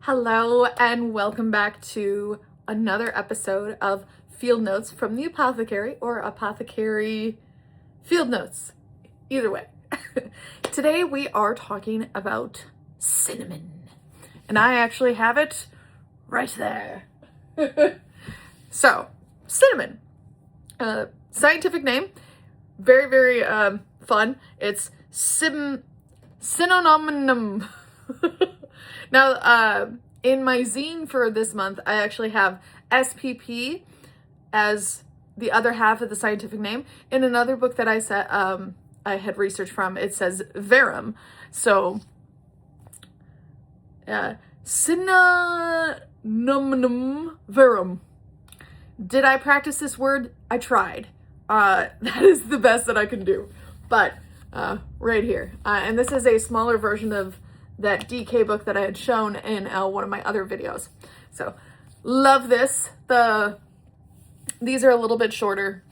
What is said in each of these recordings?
Hello and welcome back to another episode of Field Notes from the Apothecary, or Apothecary Field Notes. Either way. Today we are talking about cinnamon. And I actually have it right there. So, cinnamon. Scientific name. Very fun. It's synonym. Now, in my zine for this month, I actually have SPP as the other half of the scientific name. In another book that I had researched from, it says verum. So, synonym verum. Did I practice this word? I tried. That is the best that I can do. But right here. And this is a smaller version of that DK book that I had shown in one of my other videos. So, love this. These are a little bit shorter,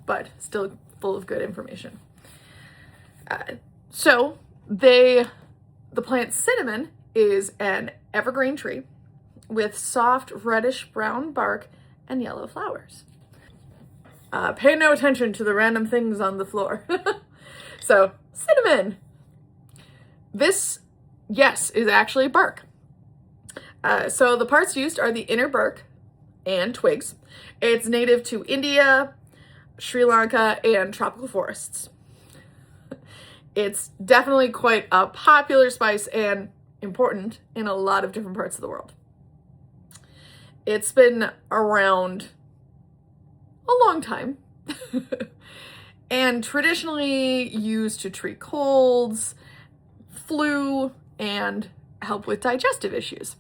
but still full of good information. So, the plant cinnamon is an evergreen tree with soft reddish brown bark and yellow flowers. Pay no attention to the random things on the floor. So, cinnamon. This, yes, is actually bark. So the parts used are the inner bark and twigs. It's native to India, Sri Lanka, and tropical forests. It's definitely quite a popular spice and important in a lot of different parts of the world. It's been around a long time and traditionally used to treat colds, flu, and help with digestive issues.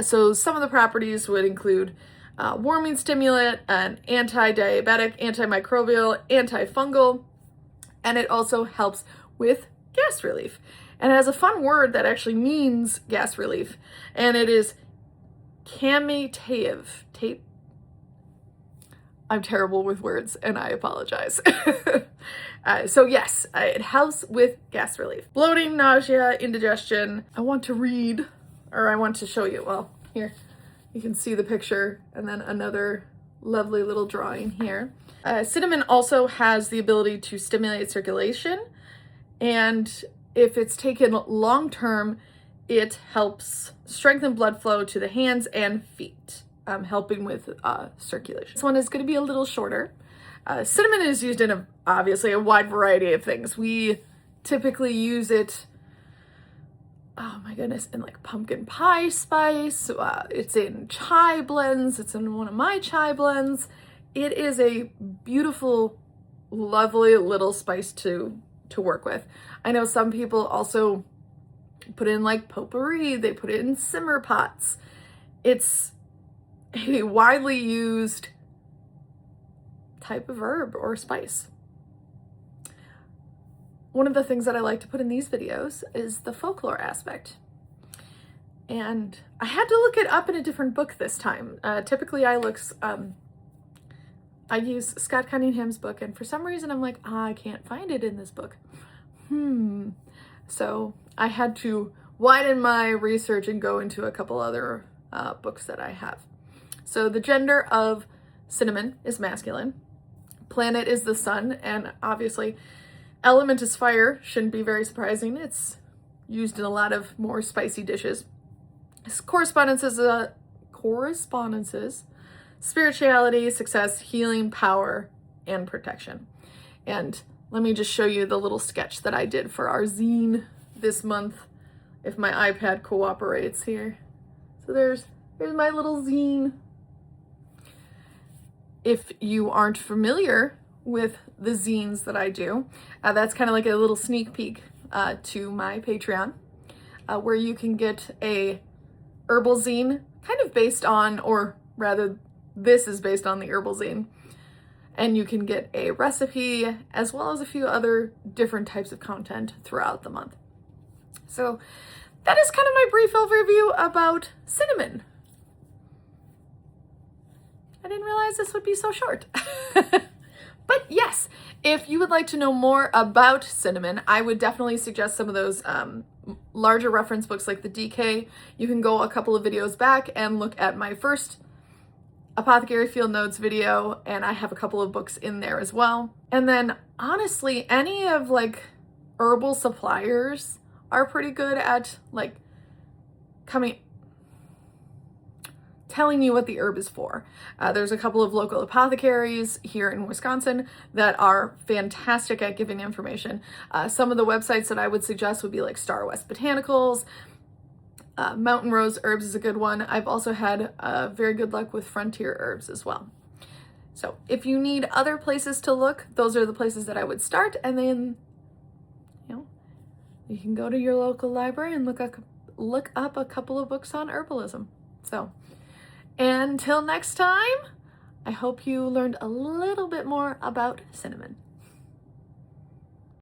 So some of the properties would include warming stimulant, an anti-diabetic, antimicrobial, antifungal, and it also helps with gas relief. And it has a fun word that actually means gas relief, and it is cammatative. I'm terrible with words, and I apologize. So yes, it helps with gas relief. Bloating, nausea, indigestion. I want to show you. Well, here, you can see the picture, and then another lovely little drawing here. Cinnamon also has the ability to stimulate circulation, and if it's taken long-term, it helps strengthen blood flow to the hands and feet. Helping with circulation. This one is going to be a little shorter. Cinnamon is used in obviously a wide variety of things. We typically use it, oh my goodness, in like pumpkin pie spice. It's in chai blends. It's in one of my chai blends. It is a beautiful, lovely little spice to work with. I know some people also put in like potpourri. They put it in simmer pots. It's a widely used type of herb or spice. One of the things that I like to put in these videos is the folklore aspect. And I had to look it up in a different book this time. Typically I use Scott Cunningham's book, and for some reason I'm like, I can't find it in this book. So I had to widen my research and go into a couple other books that I have. So the gender of cinnamon is masculine. Planet is the sun, and obviously element is fire. Shouldn't be very surprising. It's used in a lot of more spicy dishes. Correspondences, spirituality, success, healing, power, and protection. And let me just show you the little sketch that I did for our zine this month, if my iPad cooperates here. So here's my little zine. If you aren't familiar with the zines that I do, that's kind of like a little sneak peek to my Patreon, where you can get a herbal zine kind of based on, or rather this is based on the herbal zine, and you can get a recipe as well as a few other different types of content throughout the month. So that is kind of my brief overview about cinnamon. I didn't realize this would be so short. But yes, If you would like to know more about cinnamon, I would definitely suggest some of those larger reference books like the DK. You can go a couple of videos back and look at my first Apothecary Field Notes video, and I have a couple of books in there as well. And then honestly, any of like herbal suppliers are pretty good at like telling you what the herb is for. There's a couple of local apothecaries here in Wisconsin that are fantastic at giving information. Some of the websites that I would suggest would be like Star West Botanicals. Mountain Rose Herbs is a good one. I've also had very good luck with Frontier Herbs as well. So if you need other places to look, those are the places that I would start. And then, you can go to your local library and look up a couple of books on herbalism. So until next time, I hope you learned a little bit more about cinnamon.